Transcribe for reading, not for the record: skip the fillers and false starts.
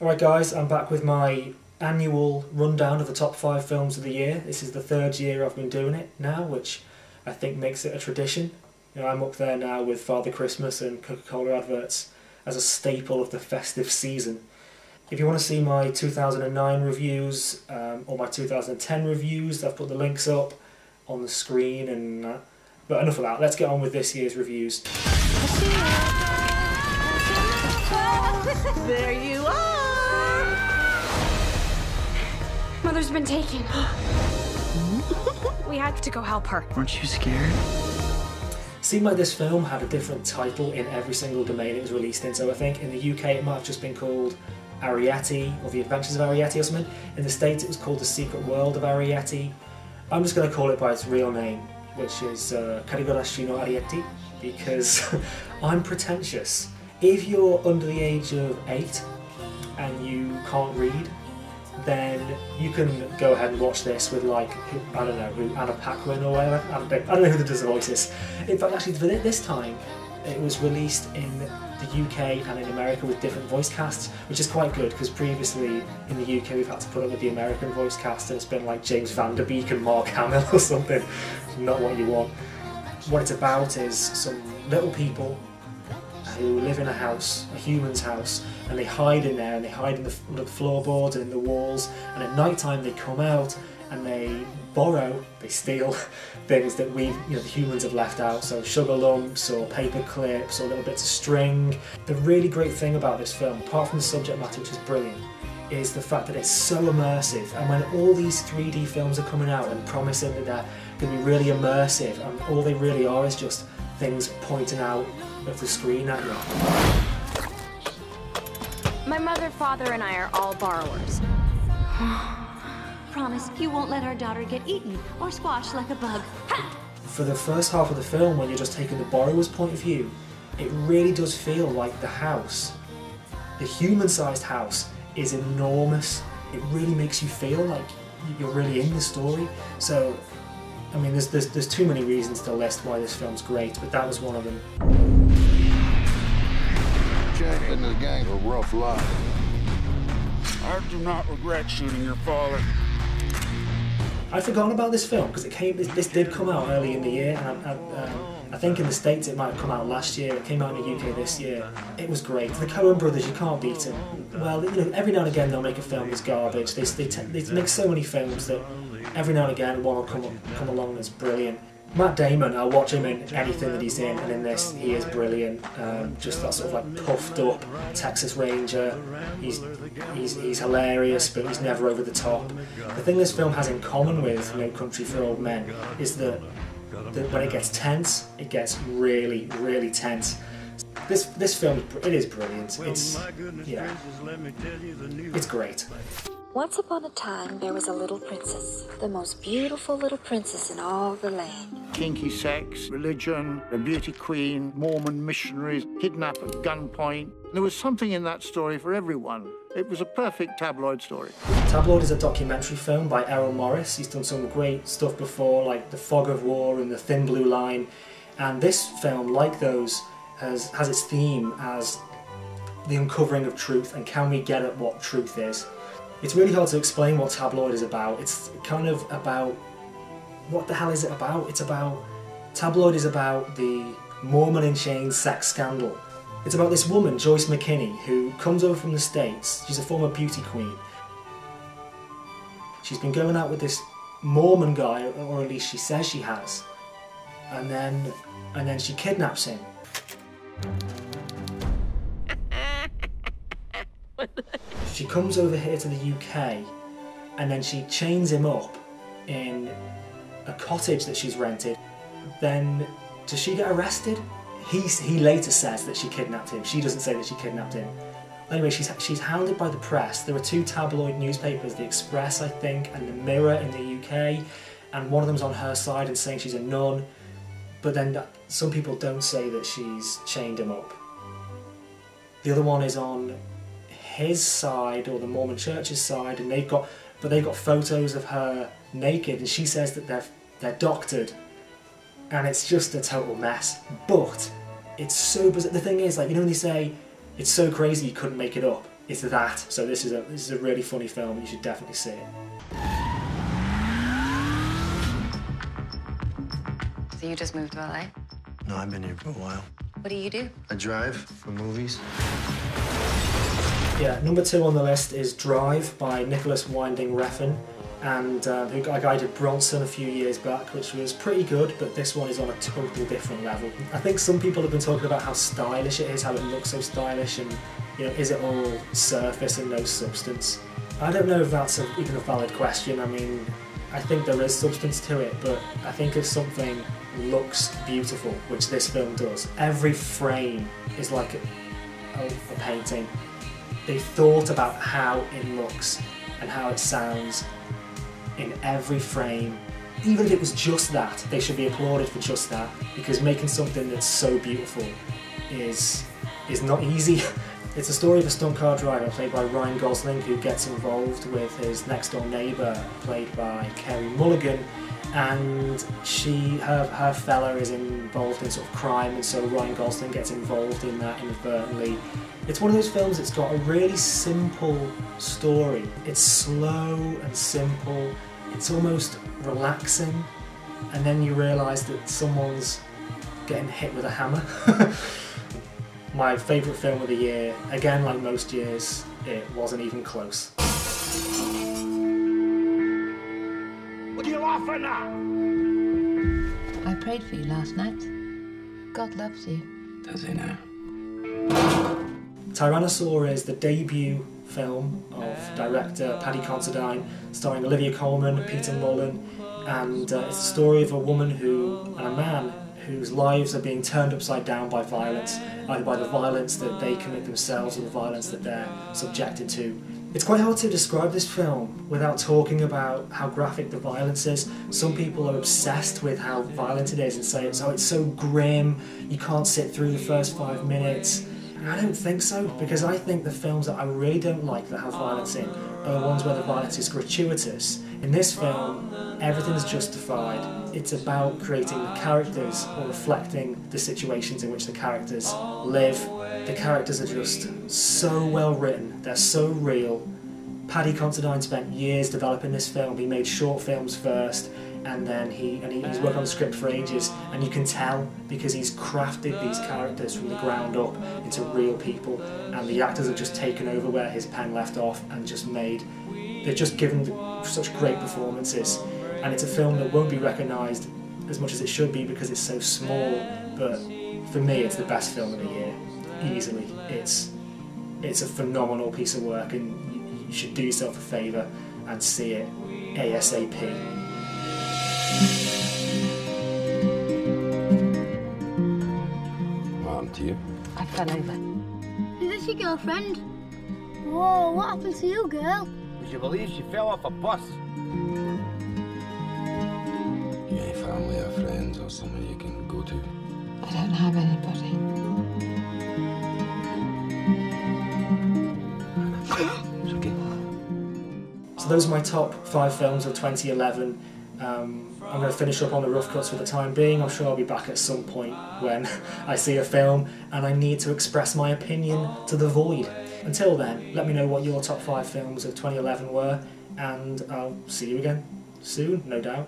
Alright guys, I'm back with my annual rundown of the top 5 films of the year. This is the 3rd year I've been doing it now, which I think makes it a tradition. You know, I'm up there now with Father Christmas and Coca-Cola adverts as a staple of the festive season. If you want to see my 2009 reviews or my 2010 reviews, I've put the links up on the screen and but enough of that, let's get on with this year's reviews. There you are! Mother's been taken. We had to go help her. Aren't you scared? Seemed like this film had a different title in every single domain it was released in, so I think in the UK it might have just been called Arrietty or The Adventures of Arrietty or something. In the States it was called The Secret World of Arrietty. I'm just going to call it by its real name, which is Karigorashi no Arrietty, because I'm pretentious. If you're under the age of 8 and you can't read, then you can go ahead and watch this with, like, I don't know, who, Anna Paquin or whatever. I don't know who does the voices. In fact, actually, for this time, it was released in the UK and in America with different voice casts, which is quite good, because previously in the UK we've had to put up with the American voice cast and it's been like James Van Der Beek and Mark Hamill or something. Not what you want. What it's about is some little people who live in a house, a human's house, and they hide in there, and they hide in the floorboards and in the walls, and at night time they come out and they steal things that the humans have left out, so sugar lumps or paper clips or little bits of string. The really great thing about this film, apart from the subject matter which is brilliant, is the fact that it's so immersive, and when all these 3D films are coming out and promising that they're going to be really immersive, and all they really are is just things pointing out of the screen at you. My mother, father, and I are all borrowers. Promise you won't let our daughter get eaten or squashed like a bug. Ha! For the first half of the film, when you're just taking the borrower's point of view, it really does feel like the house, the human-sized house, is enormous. It really makes you feel like you're really in the story. So, I mean, there's too many reasons to list why this film's great, but that was one of them. Jack and his gang a rough lot. I do not regret shooting your father. I'd forgotten about this film because this did come out early in the year, and I think in the States it might have come out last year. It came out in the UK this year. It was great. The Coen brothers, you can't beat them. Well, you know, every now and again they'll make a film that's garbage. They make so many films that every now and again one will come along that's brilliant. Matt Damon, I'll watch him in anything that he's in, and in this he is brilliant. Just that sort of like puffed up Texas Ranger. He's hilarious, but he's never over the top. The thing this film has in common with No Country for Old Men is that when it gets tense, it gets really, really tense. This film, it is brilliant. It's great. Once upon a time, there was a little princess, the most beautiful little princess in all the land. Kinky sex, religion, a beauty queen, Mormon missionaries, kidnap at gunpoint. There was something in that story for everyone. It was a perfect tabloid story. Tabloid is a documentary film by Errol Morris. He's done some great stuff before, like The Fog of War and The Thin Blue Line. And this film, like those, has its theme as the uncovering of truth, and can we get at what truth is. It's really hard to explain what Tabloid is about. It's kind of about, what the hell is it about? Tabloid is about the Mormon in Chains sex scandal. It's about this woman, Joyce McKinney, who comes over from the States. She's a former beauty queen. She's been going out with this Mormon guy, or at least she says she has. And then she kidnaps him. She comes over here to the UK, and then she chains him up in a cottage that she's rented. Then, does she get arrested? He later says that she kidnapped him. She doesn't say that she kidnapped him. Anyway, she's hounded by the press. There are 2 tabloid newspapers, The Express, I think, and The Mirror in the UK, and one of them's on her side and saying she's a nun, but then some people don't say that she's chained him up. The other one is on his side, or the Mormon Church's side, and they've got photos of her naked, and she says that they're doctored, and it's just a total mess. But it's so bizarre. The thing is, like, you know when they say it's so crazy you couldn't make it up, it's that. So this is a really funny film. You should definitely see it. So you just moved to LA? No, I've been here for a while. What do you do? I drive for movies. Yeah, number 2 on the list is Drive by Nicholas Winding Refn, and who guided Bronson a few years back, which was pretty good, but this one is on a total different level. I think some people have been talking about how stylish it is, how it looks so stylish, and you know, is it all surface and no substance? I don't know if that's even a valid question. I mean, I think there is substance to it, but I think if something looks beautiful, which this film does, every frame is like a painting. They thought about how it looks and how it sounds in every frame. Even if it was just that, they should be applauded for just that, because making something that's so beautiful is not easy. It's a story of a stunt car driver played by Ryan Gosling, who gets involved with his next door neighbour played by Carey Mulligan, and her fella is involved in sort of crime, and so Ryan Gosling gets involved in that inadvertently. It's one of those films that's got a really simple story. It's slow and simple, it's almost relaxing, and then you realise that someone's getting hit with a hammer. My favourite film of the year, again like most years, it wasn't even close. What are you laughing at? I prayed for you last night. God loves you. Does he now? Tyrannosaur is the debut film of director Paddy Considine, starring Olivia Colman, Peter Mullen, and it's the story of a woman and a man whose lives are being turned upside down by violence, either by the violence that they commit themselves or the violence that they're subjected to. It's quite hard to describe this film without talking about how graphic the violence is. Some people are obsessed with how violent it is and say it's so grim, you can't sit through the first 5 minutes. I don't think so, because I think the films that I really don't like that have violence in are the ones where the violence is gratuitous. In this film, everything is justified. It's about creating the characters or reflecting the situations in which the characters live. The characters are just so well written, they're so real. Paddy Considine spent years developing this film. He made short films first, and then he's worked on the script for ages, and you can tell because he's crafted these characters from the ground up into real people, and the actors have just taken over where his pen left off and they're just given such great performances. And it's a film that won't be recognised as much as it should be because it's so small, but for me it's the best film of the year, easily. It's a phenomenal piece of work, and you should do yourself a favour and see it ASAP. What happened to you? I fell over. Is this your girlfriend? Whoa, what happened to you, girl? Would you believe she fell off a bus? You ain't family or friends or someone you can go to? I don't have anybody. It's okay. So those are my top 5 films of 2011. I'm going to finish up on the rough cuts for the time being. I'm sure I'll be back at some point when I see a film and I need to express my opinion to the void. Until then, let me know what your top 5 films of 2011 were, and I'll see you again soon, no doubt.